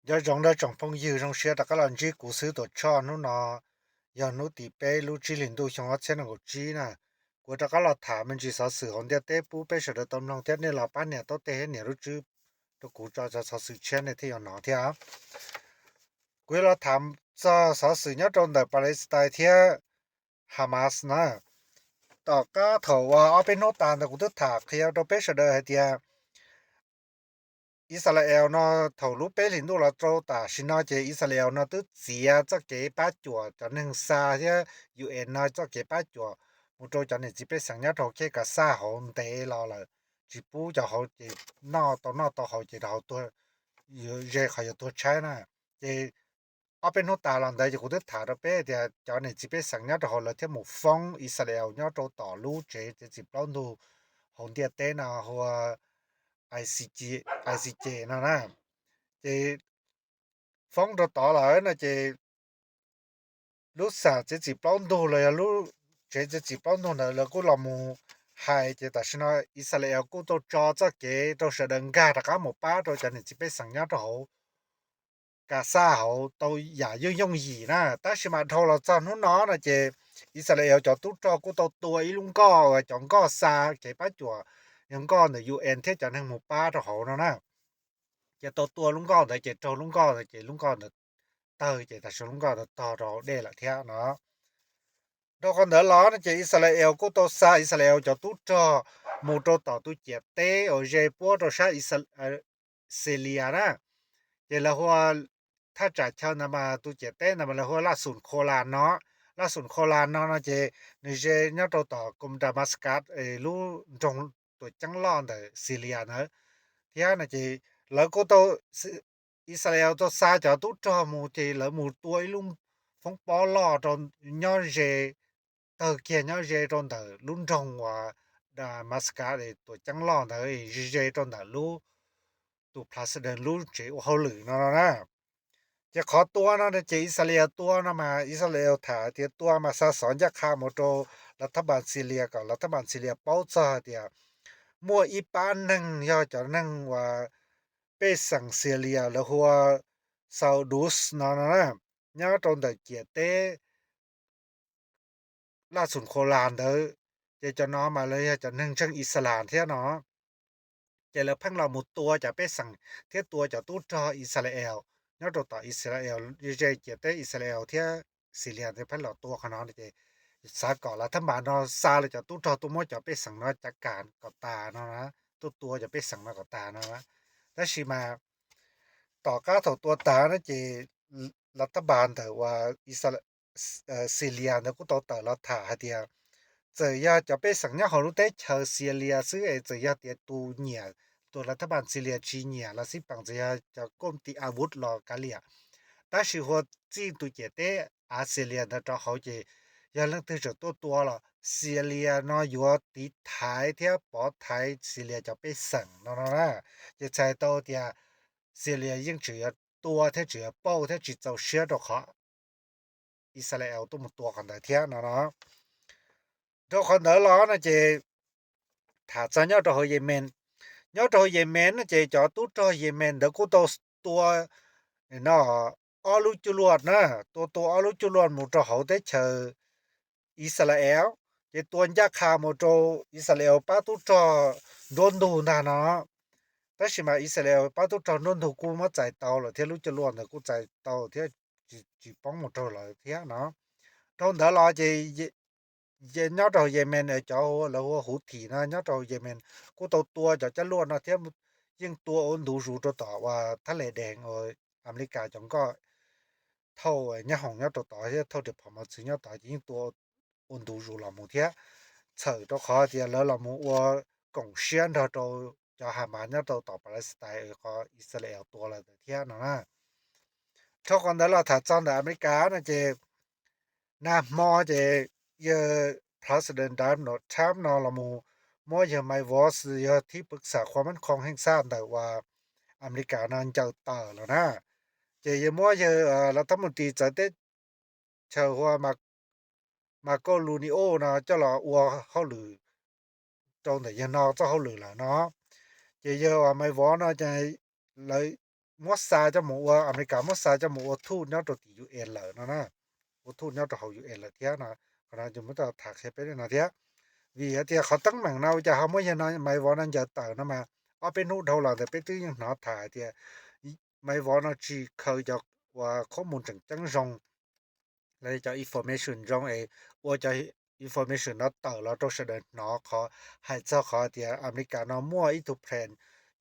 要用那种朋友用些大家人去故事都唱นู่นนะ要นู่地ไปรู้จีลินดูชงว่าเช่นกูจีนะกู大家เราถามมันจีสอสื่อของเดียเต้ปูไปเสด็จตำลองเทียนี่เราป้านเนี่ยต้องเต้เนี่ยรู้จื้อตัวกูจะสอสื่อเช่นในที่อย่างหนอเทียกูเราถามจะสอสื่อเนี่ยตรงแต่ปาเลสไตน์เทียฮามาสนะต่อก็ถอว่าเอาเป็นโนตานแต่กูต้องถามเทียตัวไปเสด็จเทียอิสราเอลเนาะถอรู้ไปลินดูเราโตตาชินาเจอิสราเอลเนาะตึเสียจะเก็บป้าจั่วจะนึงซาเทีย UN เนาะจะเก็บป้าจั่วมุโตจะเนี่ยจิไปสัญญาถอเคกับซาหอนเตรอละจิปูจะเขาเจนอต่อเขาเจเขาตัวเยเขาจะตัวใช้นะเจเอาเป็นโนตาลันได้จะกูจะถามไปเดี๋ยวจะเนี่ยจิไปสัญญาถอละเทียหมู่ฟ้องอิสราเอลเนาะโตต่อรู้เจจะจิปลองดูหงเดียเตนะหัว ICJ นะเจฟ้องต่อแล้วนะเจรู้สาเจจิปลองดูเลยรู้เจจะจิปลองดูนะแล้วก็เรามูให้เจแต่ชนะอิสราเอลกูต้องจอจะเกต้องแสดงกาตะกาหมู่ป้าตัวจะเนี่ยจิไปสัญญาตัวกาซาเขา都也要用意นะ但是嘛头了在นู่นเนาะนะเจอิสราเอลจะตู้จอกูต้องตัวอีลุงก็จองก็ซาเก็บป้าจั่วยังก็ใน UN ที่จะนึงหมู่ป้าตัวเขานะจะตัวลุงก็ได้เจตัวลุงก็ได้เจลุงก็ได้เตอเจแต่ลุงก็ได้ต่อเราได้ละเที่ยเนาะเราคนเดอล้อนะเจอิสราเอลกูตัวซาอิสราเอลจะตู้จอหมู่ตัวต่อตู้เจ็บเตโอเจปัวตัวซาอิสเซเลียนะเจแล้วหัวถ้าจะเช่านะมาตู้เจ็บเตนะมาแล้วหัวล่าสุดโคลานเนาะล่าสุดโคลานเนาะนะเจนี่เจเนี่ยตัวต่อกรุมดามัสกัสรู้ตรงตัวจังล่อนแต่ซีเรียเนาะเที่ยนะเจแล้วก็ตัวอิสราเอลตัวซาจะตู้จอหมู่เจแล้วหมู่ตัวอีลุงฟงปอลอตอนย้อนเจเตอเกียย้อนเจตอนเตอลุงจงว่าดามัสกัสตัวจังล่อนเตอเจตอนเตอรู้ตัวพระเสด็จรู้เจเขาหรือเนาะนะจะขอตัวเนาะเจอิสราเอลตัวนะมาอิสราเอลถาเตียตัวมาซาสอนจะฆ่าหมดโตรัฐบาลซีเรียกับรัฐบาลซีเรียเป้าซาเตียมัวอีปานนึงยอจะนั่งว่าไปสั่งซีเรียแล้วหัวซาอุดุสเนาะนะยอตรงแต่เกียเตล่าสุดโคลานเด้อจะน้อมาเลยจะนึ่งเชิงอิสลามเที่ยเนาะจะแล้วพังเราหมดตัวจะไปสั่งเที่ยตัวจะตู้จออิสราเอลยอต่ออิสราเอลเจเกียเตอิสราเอลเที่ยซีเรียที่พังเราตัวขนาดนี้สาก่อนรัฐบาลเนาะซาเลยจะตู้จอตู้มอจะไปสั่งเนาะจัดการกับตาเนาะนะตัวจะไปสั่งมากับตาเนาะแต่สิมาต่อก้าถตัวตานะเจรัฐบาลแต่ว่าอิสราซีเรียนะกูต่อรัฐาเดีย这样จะไปสัญญาเขารู้ได้เชอซีเรียซึ่งจะ要เตียตูเนี่ยตัวรัฐบาลซีเรียจีเนี่ยแล้วสิปังจะก้มตีอาวุธรอกาเลีย但是我自己เจเตอาซีเรียนะจะเขาจะ要让这จะตัว了ซีเรียเนาะอยู่ที่ไทยที่ปอไทยซีเรียจะไปสั่งเนาะนะจะใช้ตัวเดียซีเรียยิ่งจะตัวที่จะเป้าที่จะเชื่อดอกเขาอิสราเอลตัวมันตัวกันได้เที่ยเนาะทุกคนเดอล้อนะเจถ้าจะยอดเยเมนยอดเยเมนนะเจจอตุตเยเมนเดกูตัวเนาะออลุจรวดนะตัวออลุจรวดหมู่ตเขาได้เชออิสราเอลเจตัวยาคาหมู่ตอิสราเอลปาตุตโดนดูนะเนาะแต่สิมาอิสราเอลปาตุตโดนดูกูมาใจเตา了เทลุจรวดนะกูใจเตาเทจิป้องหมู่ต了เทเนาะตอนเดอรอเจnhớ đầu Yemen ở chỗ là Houthi na nhớ đầu Yemen กูตัวจะล้วนนะเทียมยิ่งตัวอ้นดูสูตัวต่อว่าทะเลแดงอเมริกาจังก็เท่าเนี่ยของเนี่ยต่อที่เท่าที่ผมมาซื้อเนี่ยต่อยิ่งตัวอ้นดูสูละหมู่เทียเฉยตัวขอเดียแล้วละหมู่ว่ากงเชียนตัวจะหามาเนี่ยต่อปาเลสไตน์ก็อิสราเอลตัวละเทียนะถ้าคนนั้นเราถ้าจังอเมริกานะเจนะมอเจPresident Donald Trump เนาะละหมู่มอยังไม่วอสที่ปรึกษาความมั่นคงแห่งชาติแต่ว่าอเมริกานั้นจะต่อแล้วนะเจยมอรัฐมนตรีจะได้เชื่อว่ามาโกลูนิโอนะเจ้าละอัวเขาหรือตรงแต่ยังนอกเจ้าเขาหรือล่ะเนาะเจว่าไม่วอนะจะเลย มัวซาจะหมูว่าอเมริกามัวซาจะหมูว่าทูตเนาะตัวตียูเอ็นเลยนะว่าทูตเนาะตัวเขายูเอ็นเลยเทียนะขณะจะไม่ต้องถักเสไปเลยนะเทียvì thếเขาตั้งหมังเราจะเขาไม่ยันไม่วอนั่นจะต่างนะมาเอาไปนู่นเท่าไหร่แต่ไปตื้อยังหนาถ่ายเทียไม่วอนั่นจีเขาจะว่าข้อมูลจังจงแล้วจะ information จงว่าจะ information นั้นต่อเราต้องแสดงเนาะเขาให้เจ้าเขาเทียอเมริกาเนาะมั่วอีทุกแผน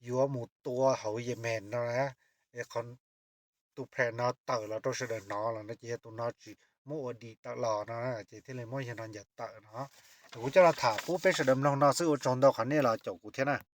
อยู่หมู่ตัวเขาเยเมนนะคนตุแพนเนาะต่อเราต้องแสดงเนาะแล้วนะจีตัวเนาะจีมั่วดีตลอดนะจีที่เลยมั่วยันนันจะต่อเนาะ 我叫他塔不被是能弄到是我撞到看你了照顾天呐。